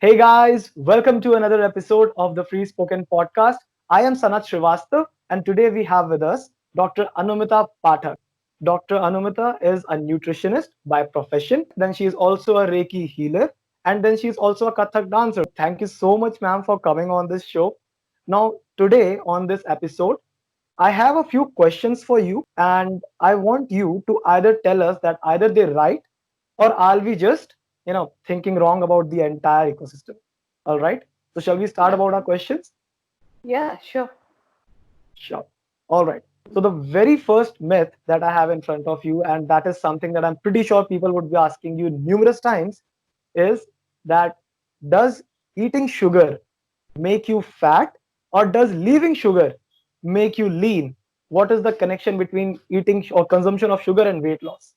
Hey guys, welcome to another episode of the Free Spoken Podcast. I am Sanat Srivastav, and today we have with us Dr. Anumita Pathak. Dr. Anumita is a nutritionist by profession, then she is also a Reiki healer, and then she is also a Kathak dancer. Thank you so much, ma'am, for coming on this show. Now, today on this episode, I have a few questions for you, and I want you to either tell us that either they're right or are we just, thinking wrong about the entire ecosystem? All right. So shall we start Yeah, about our questions? yeah, sure. Sure. All right. So the very first myth that I have in front of you, and that is something that I'm pretty sure people would be asking you numerous times, is that does eating sugar make you fat or does leaving sugar make you lean? What is the connection between eating or consumption of sugar and weight loss?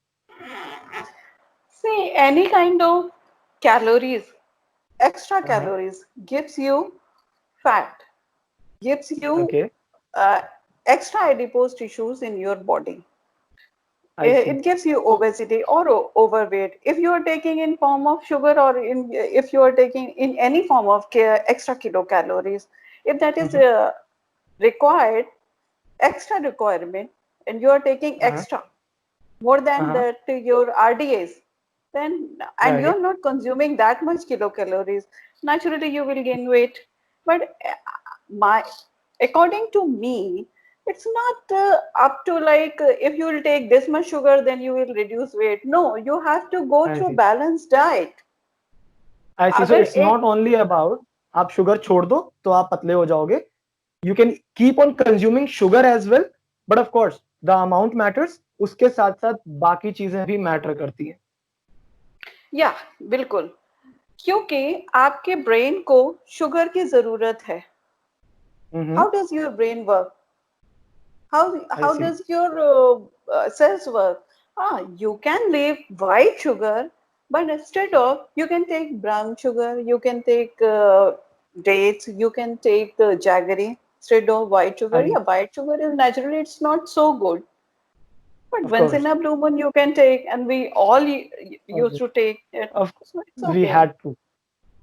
See, any kind of calories, extra Uh-huh. calories gives you fat, gives you Okay. uh, extra adipose tissues in your body. I see. It gives you So, obesity or overweight. If you are taking in form of sugar or if you are taking in any form of extra kilocalories, if that is mhm. required, extra requirement, and you are taking Uh-huh. extra more than Uh-huh. that your RDAs, then and Right. you're not consuming that much kilocalories, naturally you will gain weight. But my according to me, it's not up to like if you will take this much sugar, then you will reduce weight. No, you have to go I through see. balanced diet. I see. So अगर it's not एक only about आप sugar छोड़ दो तो आप पतले हो जाओगे. You can keep on consuming sugar as well, but of course the amount matters. उसके साथ साथ बाकी चीजें भी मैटर करती हैं. या बिल्कुल, क्योंकि आपके ब्रेन को शुगर की जरूरत है. Mm-hmm. How does your brain work? I How see. does your cells work? You can leave white sugar, but instead of you can take brown sugar, you can take dates, you can take jaggery instead of white sugar. I Yeah, white sugar is naturally it's not so good, but of once in course. a blue moon you can take, and we all used Okay. to take it, Of so it's we okay. had to.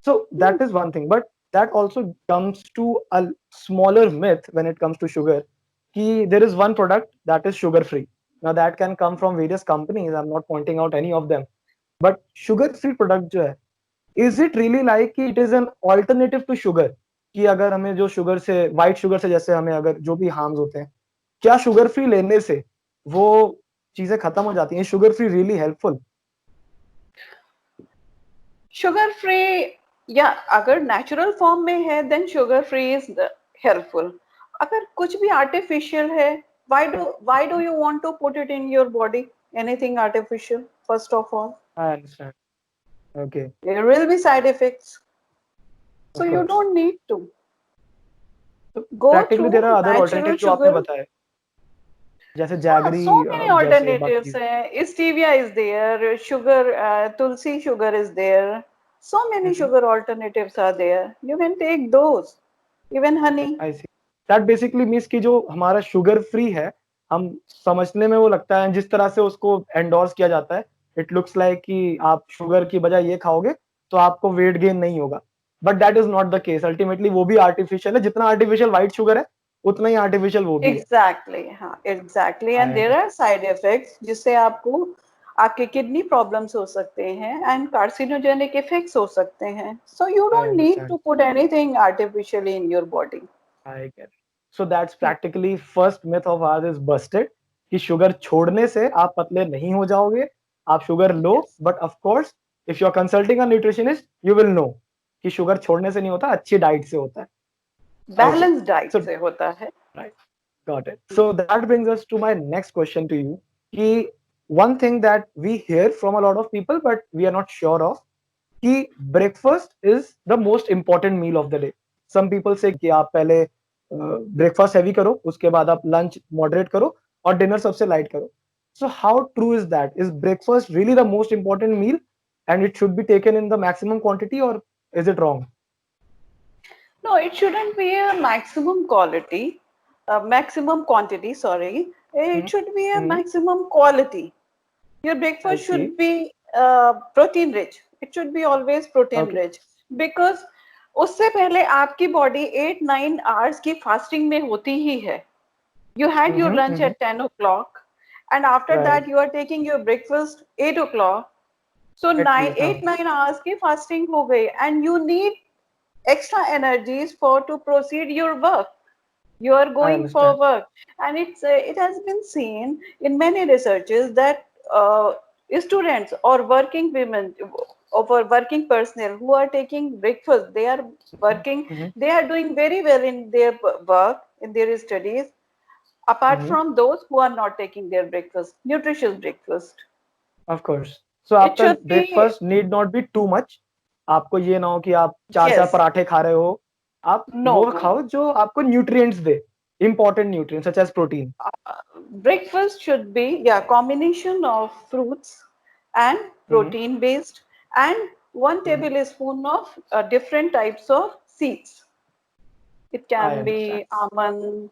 So Hmm. that is one thing, but that also comes to a smaller myth when it comes to sugar. There is one product that is sugar free. Now that can come from various companies. I'm not pointing out any of them. But sugar free product जो है, is it really like कि it is an alternative to sugar? कि अगर हमें जो sugar से white sugar से जैसे हमें अगर जो भी हार्म्स होते हैं, क्या शुगर फ्री लेने से वो चीजें खत्म हो जाती हैं? Sugar free really helpful? Sugar free, या अगर नेचुरल फॉर्म में है then sugar free is helpful. अगर कुछ भी आर्टिफिशियल है, why do you want to put it in your body, anything artificial? First of all, I understand. Okay, there will be side effects, so of you course. don't need to तो go practically there are through other natural alternative जो आपने sugar. बताए, जैसे jaggery So many जैसे alternatives. बाकी. Stevia is there, sugar, tulsi sugar is there. So many sugar alternatives are there. You can take those. Even honey. I see. That basically means कि जो हमारा sugar free है, हम समझने में वो लगता है जिस तरह से उसको एंडोर्स किया जाता है, इट लुक्स लाइक कि आप शुगर की बजाय ये खाओगे तो आपको वेट गेन नहीं होगा. But that is not the case. Ultimately वो भी आर्टिफिशियल है. जितना आर्टिफिशियल व्हाइट शुगर है उतना ही आर्टिफिशियल वो भी है. एग्जैक्टली, हाँ exactly. I and there are understand. Side effects जिससे आपको आपके किडनी प्रॉब्लम्स हो सकते हैं एंड कार्सिनोजेनिक इफेक्ट्स हो सकते हैं. So you I don't need understand. To put anything artificially in your body. I get. So that's practically first myth of ours is busted कि शुगर छोड़ने से आप पतले नहीं हो जाओगे. आप शुगर लो, yes, but of course if you are consulting a nutritionist you will know कि शुगर छोड़ने से नहीं होता, अच्छी डाइट से होता है. ओके. बैलेंस डाइट सो से होता है. Right, got it. So that brings us to my next question to you कि one thing that we hear from a lot of people but we are not sure of कि breakfast is the most important meal of the day. Some people say कि आप पहले breakfast heavy करो, उसके बाद आप lunch moderate करो और डिनर सबसे लाइट करो. So how true is that? Is breakfast really the most important meal and it should be taken in the maximum quantity और is it wrong? No, it shouldn't be a maximum quality, maximum quantity, sorry. It should be a maximum quality. Your I breakfast see. should be protein rich. It should be always protein Okay. rich, because उससे पहले आपकी body 8-9 hours की fasting में होती ही है. You had your lunch Mm-hmm. at 10 o'clock, and after Right. that you are taking your breakfast 8 o'clock. So At nine, least, huh? 8-9 hours की fasting हो गई, and you need extra energies for to proceed your work. You are I going for understand. work, and it has been seen in many researches that students or working women or working personnel who are taking breakfast, they are working, Mm-hmm. they are doing very well in their work, in their studies, apart Mm-hmm. from those who are not taking their breakfast, nutritious breakfast. Of course. So It आपका should be, breakfast need not be too much. आपको ये ना हो कि आप चार चार yes, पराठे खा रहे हो. आप no, वो no. खाओ जो आपको न्यूट्रिएंट्स दे, important nutrients such as protein. Breakfast should be, yeah, combination of fruits and protein based, and one tablespoon of different types of seeds. It I can understand. be almond.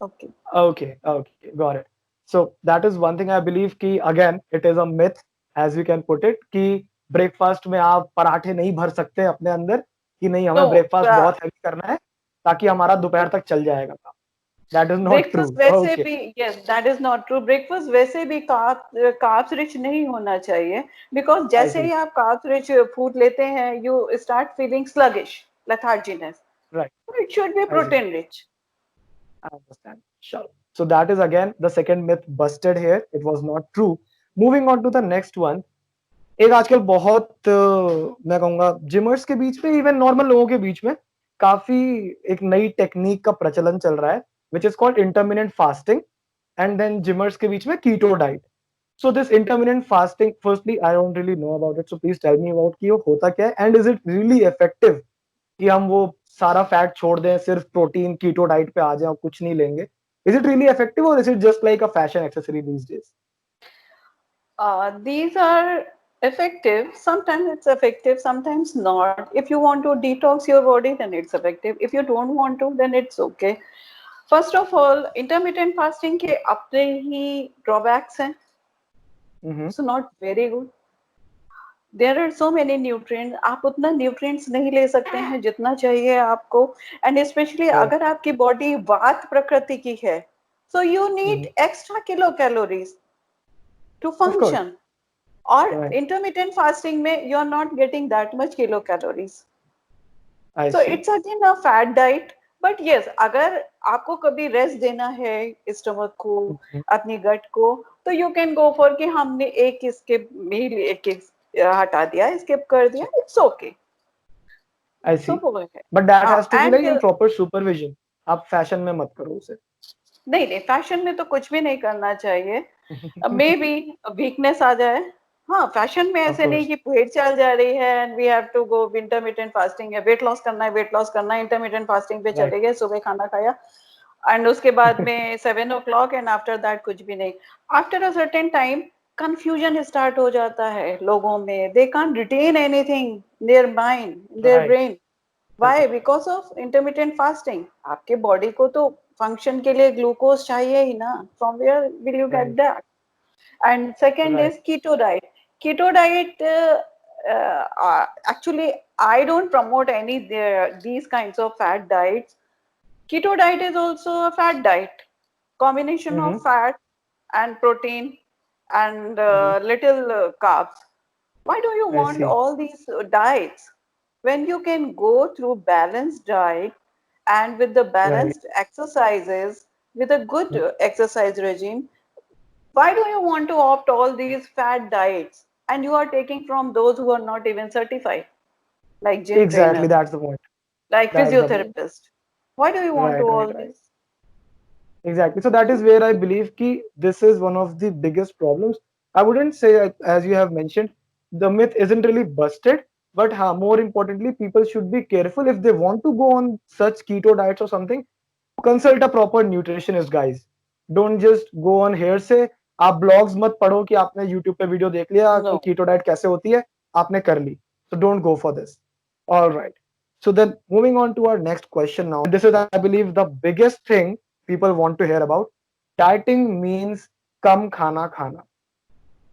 Okay. Okay, okay, got it. So that is one thing I believe कि again it is a myth as we can put it कि breakfast में आप पराठे नहीं भर सकते अपने अंदर कि नहीं हमें No, ब्रेकफास्ट बहुत हैवी करना है ताकि हमारा दोपहर तक चल जाएगा काम. That is not true. Breakfast वैसे Okay, भी, yes, that is not true. Breakfast वैसे भी कार्ब्स रिच नहीं होना चाहिए, बिकॉज I जैसे ही see. आप कार्ब्स रिच फूड लेते हैं, you start feeling sluggish, letharginess. Right. It should be I see. protein rich. I understand. Sure. So that is again the second myth busted here. It was not true. Moving on to the next one. एक आजकल बहुत मैं कहूँगा जिमर्स के बीच में even normal लोगों के बीच में काफ़ी एक नई टेक्नीक का प्रचलन चल रहा है which is called intermittent fasting and then gymmers के बीच में keto diet. So this intermittent fasting firstly I don't really know about it, so please tell me about कि वो होता क्या है and is it really effective कि हम वो सारा फैट छोड़ दें सिर्फ प्रोटीन कीटो डाइट पे आ जाएं और कुछ नहीं लेंगे. इज इट रियली इफेक्टिव और is it just like a fashion accessory these days? These are effective. Sometimes it's effective, sometimes not. If you want to detox your body, then it's effective. If you don't want to, then it's okay. First of all, intermittent fasting के अपने ही drawbacks हैं. हम्म. So not very good. There are so many nutrients. आप उतना nutrients नहीं ले सकते हैं जितना चाहिए आपको, and especially Right. अगर आपकी body वात प्रकृति की है, so you need extra kilocalories to Of course. function. और Right. intermittent fasting में you are not getting that much kilocalories. I So see. it's again a fat diet. But yes, अगर आपको कभी रेस्ट देना है स्टमक को, Mhm. अपनी गट को, तो यू कैन गो फॉर कि हमने एक स्किप मील एक हटा दिया, स्किप कर दिया, it's okay. I so see. वो है. But that हाँ, has to be like and in proper supervision. आप फैशन में मत करो उसे. नहीं नहीं, फैशन में तो कुछ भी नहीं करना चाहिए. मे बी वीकनेस आ जाए. हाँ, फैशन में Of ऐसे नहीं course. कि पेट चल जा रही है and we have to go intermittent fasting है, वेट लॉस करना है, वेट लॉस करना है, इंटरमिटेंट फास्टिंग पे Right. चले गए, सुबह खाना खाया एंड उसके बाद में 7 o'clock एंड आफ्टर दैट कुछ भी नहीं. After a certain time confusion start हो जाता है लोगों में. They can't retain anything, their mind, their Right. Brain. Why? Because of intermittent fasting. आपके बॉडी को तो फंक्शन के लिए ग्लूकोज चाहिए ही ना. From where will you get Right. that? And second Right. is keto diet. Keto diet, actually, I don't promote any these kinds of fat diets. Keto diet is also a fat diet, combination of Mm-hmm. fat and protein and Mm-hmm. little carbs. Why do you I want see. all these diets when you can go through balanced diet and with the Right. balanced exercises, with a good exercise regime? Why do you want to opt all these fat diets and you are taking from those who are not even certified, like gym Exactly. trainers, That's the point. like That's the point. physiotherapists? Why do you want to Right. Right. all Right. this? Exactly. So that is where I believe ki this is one of the biggest problems. I wouldn't say, as you have mentioned, the myth isn't really busted, but more importantly, people should be careful if they want to go on such keto diets or something. Consult a proper nutritionist, guys. Don't just go on hearsay. आप blogs मत पढ़ो कि आपने YouTube पे video देख लिया कि No. Keto diet कैसे होती है, आपने कर ली. So don't go for this. All right. So then moving on to our next question now. This is, I believe, the biggest thing people want to hear about. Dieting means कम खाना खाना.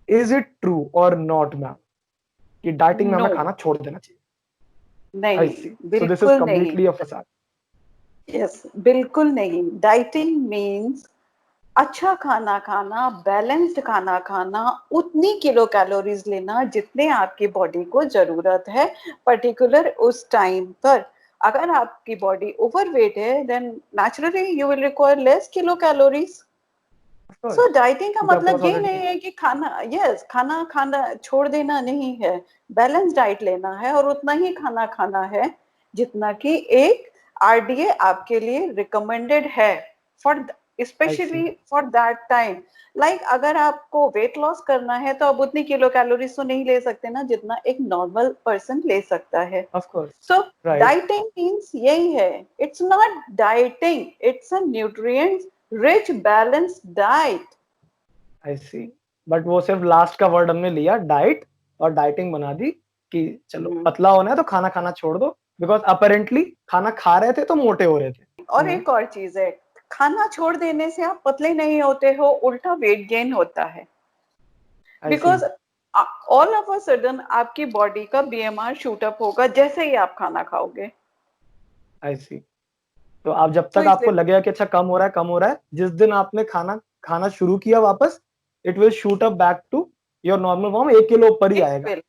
Is it true or not, ma'am? कि dieting में no, हमें खाना छोड़ देना चाहिए। आई नहीं, सी, सो दिस इज बिल्कुल नहीं। कम्प्लीटली अ फसाद। यस, बिल्कुल नहीं। डाइटिंग मीन्स अच्छा खाना खाना, बैलेंस्ड खाना खाना, उतनी किलो कैलोरीज लेना जितने आपकी बॉडी को जरूरत है पर्टिकुलर उस टाइम पर। अगर आपकी बॉडी ओवरवेट है then naturally you will require less kilo calories. Of so course, dieting का क्योंकि आपके मतलब पास ये ऑलरेडी नहीं है कि खाना, यस, खाना खाना छोड़ देना नहीं है। बैलेंस डाइट लेना है और उतना ही खाना खाना है जितना कि एक आरडीए आपके लिए रिकमेंडेड है for, I see. Specially for that time. Like अगर आपको वेट लॉस करना है तो आप उतनी किलो कैलोरीज तो नहीं ले सकते ना जितना एक नॉर्मल पर्सन ले सकता है। Of course. So right. Dieting means यही है। It's not dieting, it's a nutrients rich balanced diet. I see. But वो सिर्फ लास्ट का वर्ड हमने लिया डाइट, और डाइटिंग बना दी कि चलो पतला होना है तो खाना खाना छोड़ दो, बिकॉज अपेरेंटली खाना खा रहे थे तो मोटे हो रहे थे। और एक और चीज है, खाना छोड़ देने से आप पतले नहीं होते हो, उल्टा वेट गेन होता है। I see. Because all of a sudden आपकी बॉडी का बीएमआर शूट अप होगा जैसे ही आप खाना खाओगे। आई सी। तो आप जब तो तक आपको इसलिए लगेगा कि अच्छा कम हो रहा है, कम हो रहा है, जिस दिन आपने खाना खाना शुरू किया वापस, it will shoot up back to your normal form, 1 kilo ऊपर ही इट आएगा। Will,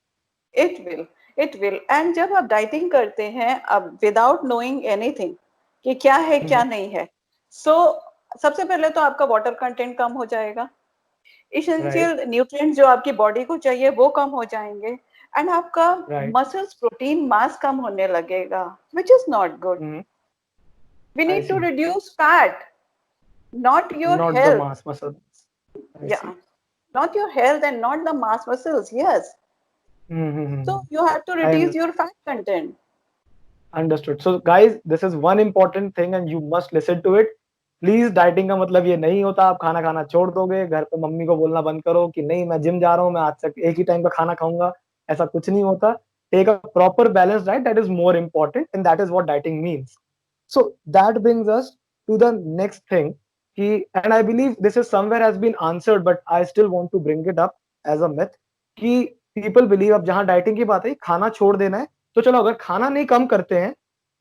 it will, it will. And जब आप डाइटिंग करते हैं अब विदाउट नोइंग एनीथिंग कि क्या है क्या नहीं है, सो सबसे पहले तो आपका वाटर कंटेंट कम हो जाएगा, राइट। इसेंशियल न्यूट्रिएंट्स जो आपकी बॉडी को चाहिए वो कम हो जाएंगे, एंड आपका राइट। मसल्स प्रोटीन मास कम होने लगेगा, which is not good. We I need to see. Reduce fat, not your not the health. Mass muscle. I see. Yeah, not your health and not the mass muscles. Yes, so you have to I reduce your fat content. Understood. So guys, this is one important thing and you must listen to it. Please, dieting का मतलब ये नहीं होता आप खाना खाना छोड़ दोगे, घर पे मम्मी को बोलना बंद करो कि नहीं मैं जिम जा रहा हूँ, मैं आज तक एक ही टाइम का खाना खाऊंगा। ऐसा कुछ नहीं होता। Take a proper balance diet, that is more important and that is what dieting means. So that brings us to the next thing कि, and I believe this is somewhere has been answered but I still want to bring it up as a myth, कि people believe, अब जहां dieting की बात है, खाना छोड़ देना है, तो चलो अगर खाना नहीं कम करते हैं,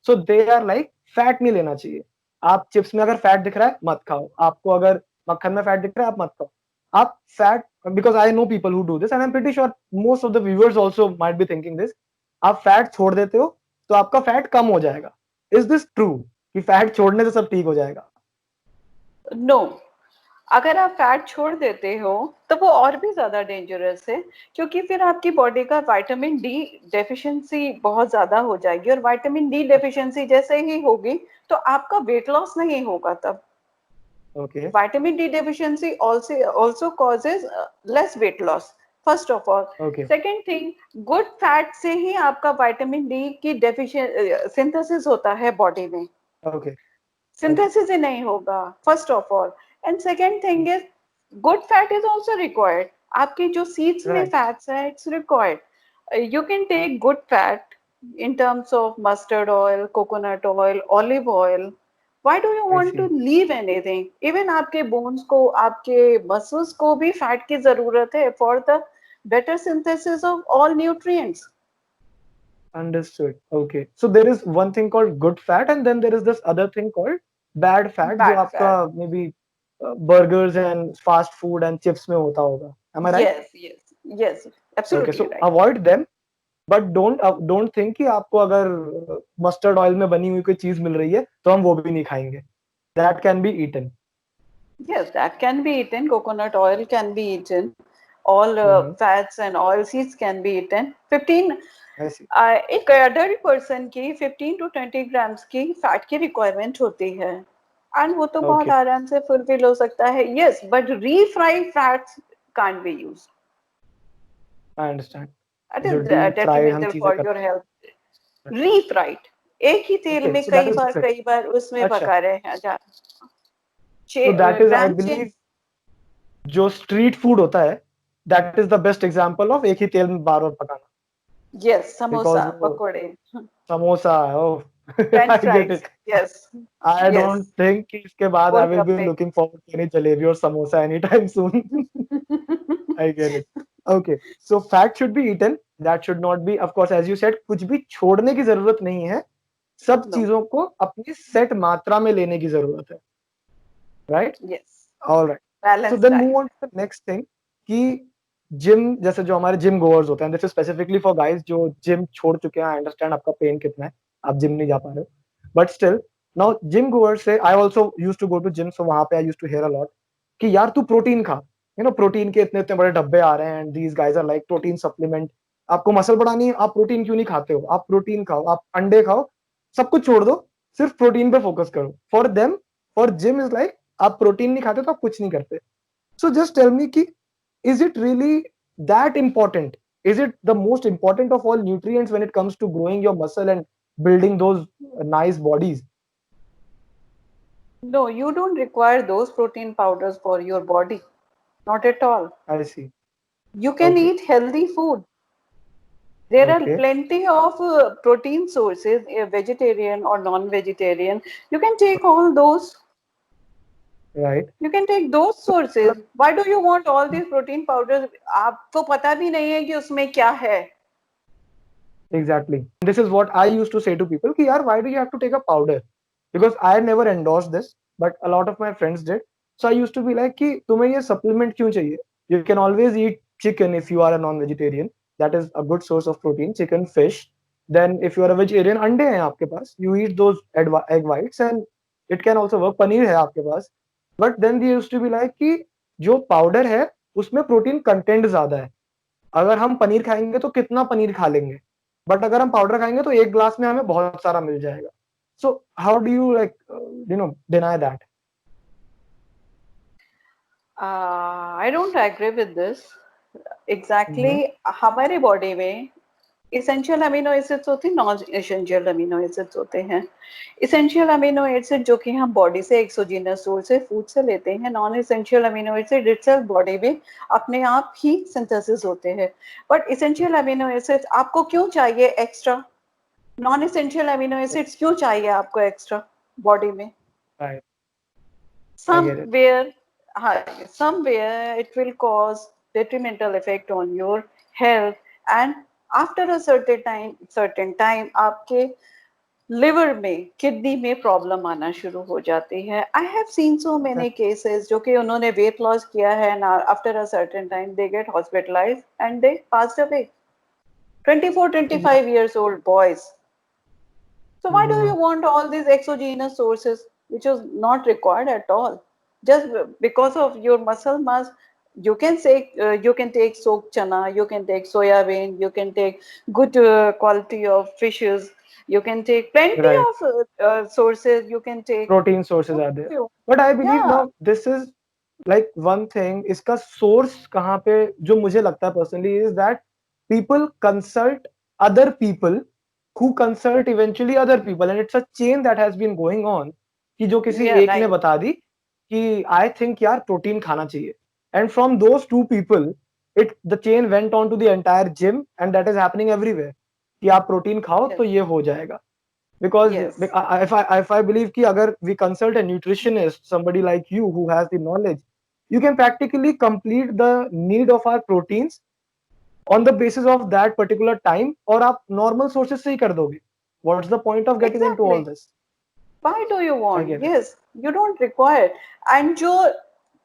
सो दे आर लाइक फैट नहीं लेना चाहिए। आप चिप्स में अगर फैट दिख रहा है मत खाओ, आपको अगर मक्खन में फैट दिख रहा है आप मत खाओ। आप fat, because I know people who do this and I am pretty sure most of the viewers also might be thinking this. आप फैट छोड़ देते हो तो आपका फैट कम हो जाएगा। इज दिस ट्रू कि फैट छोड़ने से सब ठीक हो जाएगा? No, अगर आप फैट छोड़ देते हो तो वो और भी ज्यादा डेंजरस है, क्योंकि फिर आपकी बॉडी का विटामिन डी डेफिशिएंसी बहुत ज्यादा हो जाएगी, और विटामिन डी डेफिशिएंसी जैसे ही होगी तो आपका वेट लॉस नहीं होगा तब। Okay. Vitamin D deficiency also causes less weight loss. First of all, okay. second thing, good fat से ही आपका vitamin D की deficient synthesis होता है बॉडी में, ओके। ओके। synthesis ही नहीं होगा first of all. And second thing is good fat is also required. आपकी जो seeds में राइट। fats है it's required. You can take good fat in terms of mustard oil, coconut oil, olive oil. Why do you I want C. to leave anything? Even आपके bones को, आपके muscles को भी fat की जरूरत है for the better synthesis of all nutrients. Understood. Okay. So there is one thing called good fat, and then there is this other thing called bad fat, जो Bad आपका fat. maybe burgers and fast food and chips में होता होगा. Am I right? Yes, yes, yes. Okay. Absolutely So right. avoid them, but don't think कि आपको अगर mustard oil में बनी हुई कोई चीज मिल रही है तो हम वो भी नहीं खाएंगे. That can be eaten. Yes, that can be eaten. Coconut oil can be eaten. All Mm-hmm. fats and oil seeds can be eaten. 15, I see. एक एडल्ट पर्सन की 15 to 20 ग्राम्स की फैट की रिक्वायरमेंट होती है, and वो तो बहुत Okay. आराम से फुलफिल हो सकता है। Yes, but refried fats can't be used. I understand. It जो इज deep fried हम डेट्रीमेंटल चीजें फॉर योर करते हेल्थ। हैं. रीफ्राइड, एक ही तेल Okay. में So that is different. कई बार उसमें अच्छा. पका रहे हैं So that is, I gram believe, जो स्ट्रीट फूड होता है, that is the best example of एक ही तेल में बार बार पकाना, यस, समोसा, बिकॉज वो पकोड़े, समोसा है। Oh French I get fries. It. Yes, I yes, don't think कि इसके बाद I will be golgappe. Looking forward to any jalebi और samosa any time soon. I get it. Okay, so fat should be eaten. That should not be, of course, as you said, कुछ भी छोड़ने की जरूरत नहीं है. सब No. चीजों को अपनी सेट मात्रा में लेने की जरूरत है. Right? Yes. All right. So Balanced then move diet. on to the next thing कि जिम जैसे जो हमारे जिम गोअर्स होते हैं, this is specifically for guys जो जिम छोड़ चुके हैं. आई अंडरस्टैंड आपका पेन कितना है, आप जिम नहीं जा पा रहे हो, but still now gym goers से I also used to go to gym, so वहां पे I used to hear a lot कि यार तू प्रोटीन खा. प्रोटीन के इतने इतने बड़े डब्बे आ रहे हैं and these guys are like protein supplement. आपको मसल बढ़ानी है, आप प्रोटीन क्यों नहीं खाते हो? आप प्रोटीन खाओ, आप अंडे खाओ, सब कुछ छोड़ दो, सिर्फ प्रोटीन पे फोकस करो. For them, for gym is like आप प्रोटीन नहीं खाते तो आप कुछ नहीं करते. So just tell me ki, is it really that important? Is it the most important of all nutrients when it comes to growing your muscle and building those nice bodies? No, you don't require those protein powders for your body. Not at all. I see. You can Okay. eat healthy food. There are Okay. plenty of protein sources, vegetarian or non-vegetarian. You can take all those. Right. You can take those So, sources. Why do you want all these protein powders? आपको पता भी नहीं है कि उसमें क्या है. exactly. This is what I used to say to people ki yaar, why do you have to take a powder? Because I never endorsed this, but a lot of my friends did. So I used to be like कि तुम्हें ये supplement क्यों चाहिए? You can always eat chicken if you are a non-vegetarian. That is a good source of protein. Chicken, fish. Then if you are a vegetarian, अंडे हैं आपके पास. You eat those egg whites and it can also work. Paneer है आपके पास. But then they used to be like कि जो powder है उसमें protein content ज्यादा है. अगर हम पनीर खाएंगे तो कितना पनीर खा लेंगे, बट अगर हम पाउडर खाएंगे तो एक ग्लास में हमें बहुत सारा मिल जाएगा. So how do you like deny that? I don't agree with this. Exactly. हमारे बॉडी में इसेंशियल अमीनो एसिड्स होते हैं, नॉन इसेंशियल अमीनो एसिड्स होते हैं. इसेंशियल अमीनो एसिड जो कि हम बॉडी से एक्सोजीनस सोर्स से फूड से लेते हैं. Non essential amino acid itself body में अपने आप ही सिंथेसिस होते हैं. बट इसेंशियल अमीनो एसिड्स आपको क्यों चाहिए extra? Non essential amino acids क्यों चाहिए आपको एक्स्ट्रा बॉडी में? Right. I get it. Somewhere, somewhere it will cause detrimental effect on your health, and after a certain time आपके लिवर में, kidney में प्रॉब्लम आना शुरू हो जाती है. I have seen so many cases जो कि उन्होंने वेट लॉस किया है and after a certain time they get hospitalised and they passed away. 24-25 years old boys. So why do you want all these exogenous sources which is not required at all? Just because of your muscle mass, you can take soaked chana, you can take soya bean, you can take good quality of fishes, you can take plenty right. of sources. You can take. Protein sources So are there, few. But I believe Yeah, now this is like one thing. इसका source कहाँ पे जो मुझे लगता है personally is that people consult other people who consult eventually other people, and it's a chain that has been going on कि जो किसी yeah, एक ने right. बता दी कि आई थिंक यार प्रोटीन खाना चाहिए, and from those two people it the chain went on to the entire gym, and that is happening everywhere कि आप प्रोटीन खाओ Yes, तो ये हो जाएगा. Because yes, if I believe कि अगर we consult a nutritionist, somebody like you who has the knowledge, you can practically complete the need of our proteins on the basis of that particular time, और आप normal sources से ही कर दोगे. What's the point of getting into all exactly. this? Why do you I want? get it. Yes, you don't require. And जो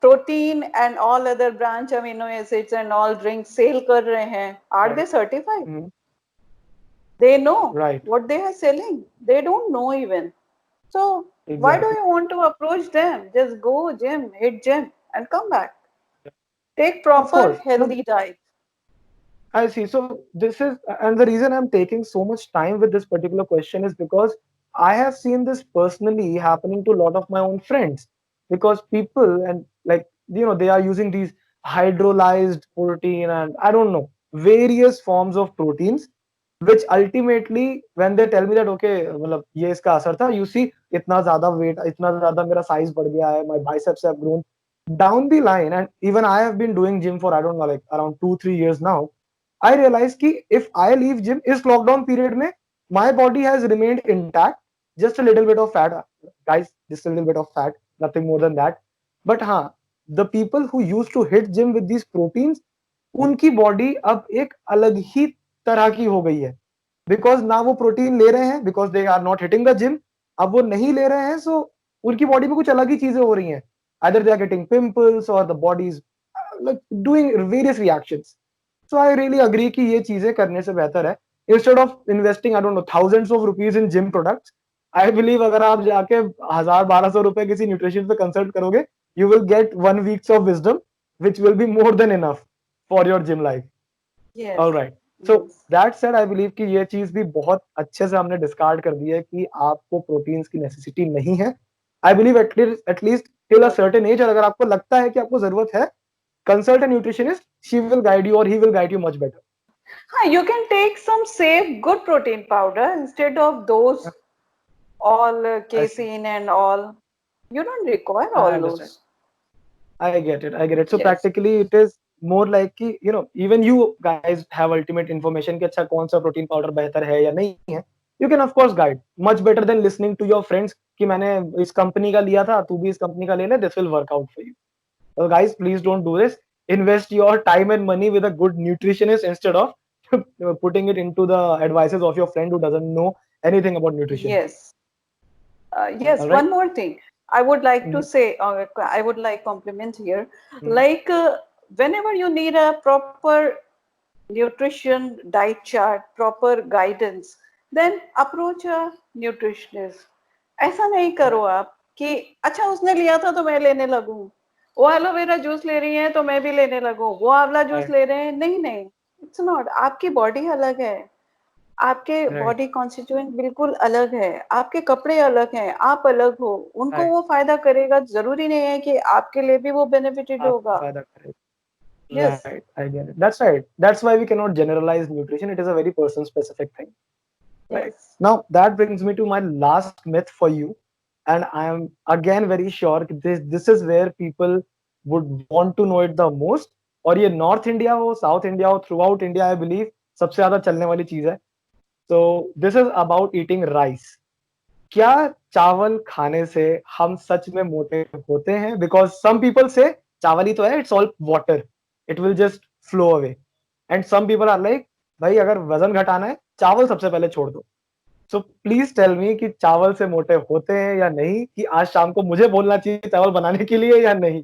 protein and all other branch amino acids and all drinks sale कर रहे हैं, are Right. they certified? Mhm. They know Right. what they are selling. They don't know even. So why do Exactly. you want to approach them? Just go gym, hit gym, and come back. Take Of proper course. No, healthy diet. I see. So this is, and the reason I'm taking so much time with this particular question is because I have seen this personally happening to a lot of my own friends. Because people and like they are using these hydrolyzed protein and I don't know various forms of proteins, which ultimately when they tell me that okay, मतलब ये इसका असर था, you see इतना ज़्यादा weight, इतना ज़्यादा मेरा size बढ़ गया है, my biceps have grown. Down the line, and even I have been doing gym for I don't know like around 2-3 years now. I realized कि if I leave gym इस lockdown period में my body has remained intact, just a little bit of fat, guys, just a little bit of fat, nothing more than that. But हाँ, the people who used to hit gym with these proteins, उनकी body अब एक अलग ही तरह की हो गई है, बिकॉज ना वो प्रोटीन ले रहे हैं, because they are not hitting the gym. अब वो नहीं ले रहे हैं, सो उनकी बॉडी में कुछ अलग ही चीजें हो रही हैं, either they are getting pimples or the body's like doing various reactions. So I really agree कि ये चीजें करने से बेहतर है, instead of investing I don't know thousands of rupees in gym products, I believe अगर आप जाके 1000-1200 रुपए किसी न्यूट्रिशन पे कंसल्ट करोगे, you will get 1 weeks of wisdom which will be more than enough for your gym life. Yes. All right. So Yes. that said, I believe कि ये चीज भी बहुत अच्छे से हमने डिस्कार्ड कर दी है कि आपको प्रोटीन्स की नेसेसिटी नहीं है। I believe at least till a certain age, और अगर आपको लगता है कि आपको जरूरत है, consult a nutritionist. She will guide you or he will guide you much better. You can take some safe, good protein powder instead of those all I see. casein and all. You don't require I all understand. those. I get it. I get it. So Yes. practically, it is more like कि even you guys have ultimate information कि अच्छा कौन सा protein powder बेहतर है या नहीं है. You can of course guide much better than listening to your friends कि मैंने इस कंपनी का लिया था, तू भी इस कंपनी का ले ले. This will work out for you. So guys, please don't do this. Invest your time and money with a good nutritionist instead of putting it into the advices of your friend who doesn't know anything about nutrition. Yes. Yes, All right. one more thing I would like to Mhm. say, I would like compliment here. Mhm. Like, whenever you need a proper nutrition diet chart, proper guidance, then approach a nutritionist. ऐसा नहीं करो Right. आप कि अच्छा उसने लिया था तो मैं लेने लगूं, वो एलोवेरा जूस ले रही है तो मैं भी लेने लगूं, वो आंवला जूस Right. ले रहे हैं, नहीं नहीं, इट्स नॉट। आपकी बॉडी अलग है, आपके Right. बॉडी कॉन्स्टिट्यूएंट बिल्कुल अलग है, आपके कपड़े अलग हैं, आप अलग हो, उनको Right. वो फायदा करेगा, जरूरी नहीं है कि आपके लिए भी वो बेनिफिटेड आपको होगा। फायदा करेगा. Yes. Right, I get it. That's right. That's why we cannot generalize nutrition. It is a very person specific thing. Right. Yes. Now that brings me to my last myth for you, and I am again very sure that this is where people would want to know it the most. और ये north India हो, south India हो, through out India I believe सबसे ज्यादा चलने वाली चीज है. So this is about eating rice. क्या चावल खाने से हम सच में मोटे होते हैं? बिकॉज सम पीपल से चावल ही तो है, it's all water, it will just flow away. And some people are like, भाई अगर वजन घटाना है चावल सबसे पहले छोड़ दो. सो प्लीज टेल मी कि चावल से मोटे होते हैं या नहीं, कि आज शाम को मुझे बोलना चाहिए चावल बनाने के लिए या नहीं?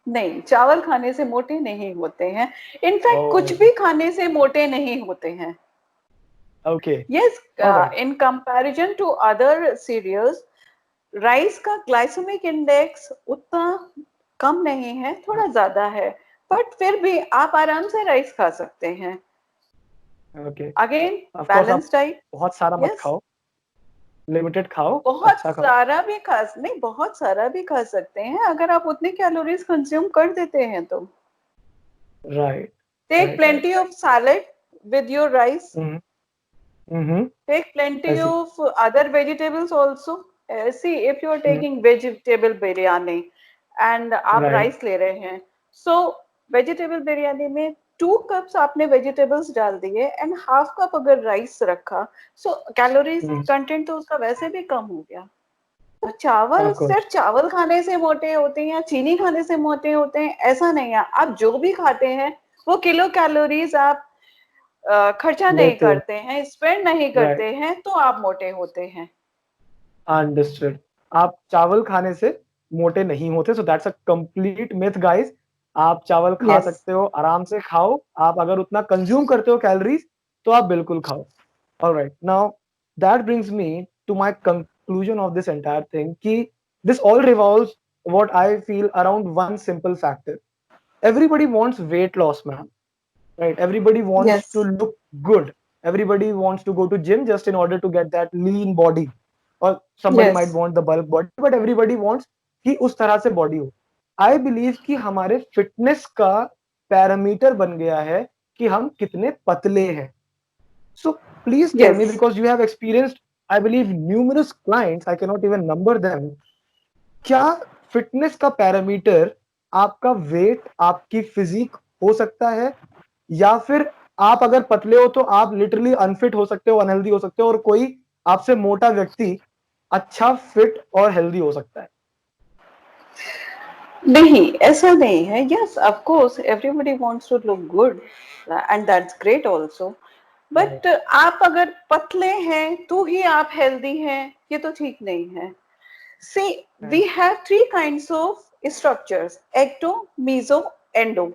नहीं, चावल खाने से मोटे नहीं होते हैं। इनफैक्ट कुछ ओह, भी खाने से मोटे नहीं होते हैं। Okay. Yes, alright. In comparison to other cereals, rice का ग्लाइसेमिक इंडेक्स उतना कम नहीं है, थोड़ा ज्यादा है, बट फिर भी आप आराम से राइस खा सकते हैं। ओके. अगेन, ऑफ कोर्स आप बैलेंस डाइट। बहुत सारा मत यस, खाओ, लिमिटेड खाओ, बहुत अच्छा खाओ. सारा भी खा नहीं, बहुत सारा भी खा सकते हैं अगर आप उतने कैलोरीज कंज्यूम कर देते हैं तो। Right. Take right. Right. Plenty of salad with your rice. Hmm. Hmm. Take plenty ऐसी. of other vegetables also. See, if you are hmm. taking vegetable biryani and आप राइट. राइस ले रहे हैं, so vegetable biryani में 2 cups आपने vegetables डाल दिए and half cup अगर राइस रखा, so कैलोरीज हम्म. कंटेंट तो उसका वैसे भी कम हो गया। तो चावल ऑफ सिर्फ कोर्स. चावल खाने से मोटे होते हैं या चीनी खाने से मोटे होते हैं, ऐसा नहीं है। आप जो भी खाते हैं वो किलो कैलोरीज आप खर्चा नहीं लेते हो. करते हैं, स्पेंड नहीं राइट. करते हैं, तो आप मोटे होते हैं। अंडरस्टूड. आप चावल खाने से मोटे नहीं होते, so that's a complete myth guys. आप चावल खा यस। सकते हो, आराम से खाओ. आप अगर उतना कंज्यूम करते हो कैलोरीज, तो आप बिल्कुल खाओ. Alright. Now that brings me to my conclusion of this entire thing कि this all revolves what I feel around one simple factor. Everybody wants weight loss, man. Right? Everybody wants yes. to look good. Everybody wants to go to gym just in order to get that lean body. Or somebody yes. might want the bulk body, but everybody wants कि उस तरह से body हो. I believe कि हमारे fitness का parameter बन गया है कि हम कितने पतले हैं. So please tell me, yes. because you have experienced, I believe, numerous clients, I cannot even number them. क्या फिटनेस का पैरामीटर आपका वेट, आपकी फिजिक हो सकता है, या फिर आप अगर पतले हो तो आप लिटरली अनफिट हो सकते हो, अनहेल्दी हो सकते हो, और कोई आपसे मोटा व्यक्ति अच्छा फिट और हेल्दी हो सकता है? नहीं, ऐसा नहीं है. Yes, of course, everybody wants to look good, and that's great also. Right. But आप अगर पतले हैं तो ही आप हेल्दी हैं, ये तो ठीक नहीं है. See, we Right. have three kinds of structures: ecto, meso, endo.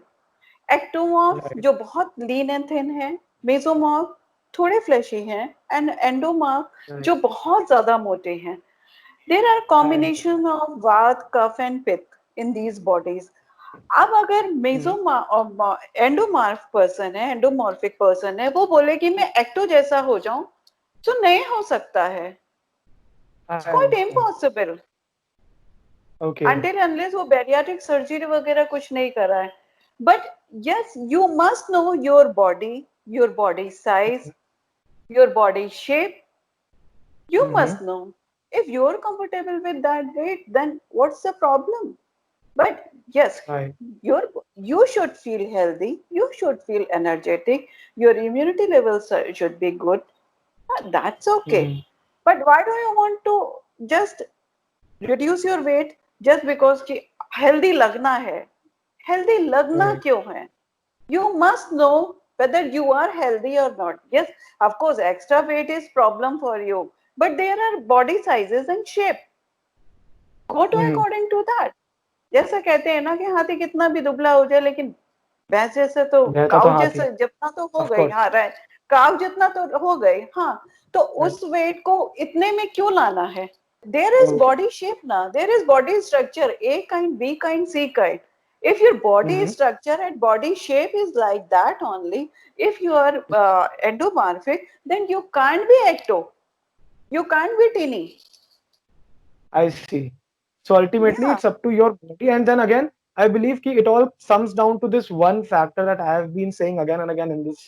Ectomorph Right. जो बहुत लीन एंड थिन है, मेसोमॉर्फ थोड़े फ्लैशी हैं, एंड एंडोमॉर्फ Right. जो बहुत ज्यादा मोटे हैं. There are I see. Combination of vata, kapha and पित्त इन दीज बॉडीज. अब अगर Hmm. एंडोमॉर्फ पर्सन है, एंडोमॉर्फिक पर्सन है, वो बोले कि मैं एक्टो जैसा हो जाऊं, तो नहीं हो सकता है. I it's quite understand. Impossible. Okay. until unless वो बैरियाट्रिक सर्जरी वगैरह कुछ नहीं करा है. But yes, you must know your body size, your body shape. You Mm-hmm. must know. If you're comfortable with that weight, then what's the problem? But yes, Right. your you should feel healthy, you should feel energetic, your immunity levels should be good. That's okay. Mm-hmm. But why do you want to just reduce your weight just because कि healthy लगना है? Healthy लगना Right. क्यों है? You must know whether you are healthy or not. Yes, of course, extra weight is problem for you, but there are body sizes and shape. Go to Mm-hmm. according to that. जैसा कहते हैं ना कि हाथी कितना भी दुबला हो जाए, लेकिन भैंस जैसे तो, रहता तो काऊ हाथ ही. जैसे जितना तो हो Of गई. course. हाँ, राइट. काऊ जितना तो हो गई. हाँ, तो Right. उस वेट को इतने में क्यों लाना है? There is Okay. body shape now. There is body structure. A kind, B kind, C kind. If your body Mm-hmm. structure and body shape is like that only, if you are endomorphic, then you can't be ecto. You can't be teeny. I see. So ultimately, Yeah. it's up to your body. And then again, I believe ki it all sums down to this one factor that I have been saying again and again in this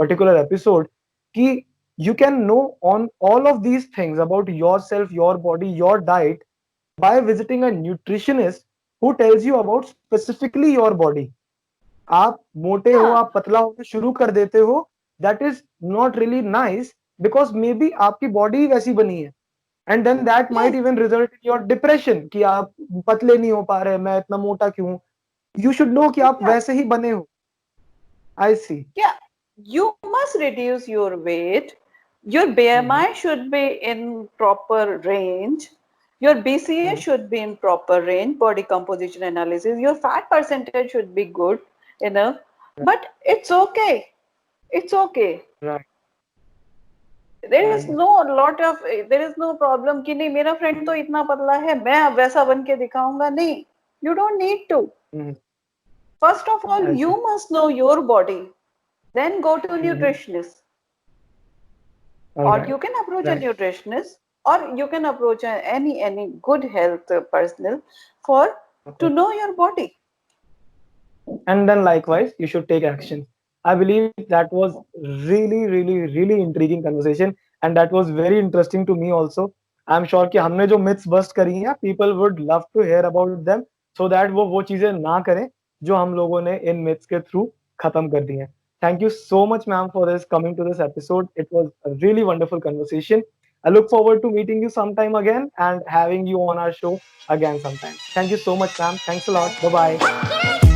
particular episode. Ki you can know on all of these things about yourself, your body, your diet by visiting a nutritionist who tells you about specifically your body. आप मोटे हो, Yeah. आप पतला होना शुरू कर देते हो, that is not really nice because maybe आपकी बॉडी वैसी बनी है. And then that might Yes. Even result in your depression कि आप पतले नहीं हो पा रहे, मैं इतना मोटा क्यों हूं. यू शुड नो कि आप Yeah. वैसे ही बने हो. आई see. Yeah. You must reduce your weight. Your BMI should be in proper range. Your BCA should be in proper range, body composition analysis. Your fat percentage should be good enough. But it's okay. It's okay. Right. There I is no understand. lot of, there is no problem कि नहीं मेरा friend तो इतना पतला है, मैं अब वैसा बन के दिखाऊंगा. नहीं. You don't need to. First of all, I see. you must know your body. Then go to a nutritionist. Or you alright. can approach a right. nutritionist, or you can approach any good health personnel for to know your body. And then likewise you should take action. I believe that was really intriguing conversation, and that was very interesting to me also. I'm sure कि हमने जो myths bust करी हैं, people would love to hear about them, so that वो चीजें ना करें जो हम लोगों ने इन myths के through खत्म कर दी हैं. Thank you so much, ma'am, for this coming to this episode. It was a really wonderful conversation. I look forward to meeting you sometime again and having you on our show again sometime. Thank you so much, ma'am. Thanks a lot. Bye bye.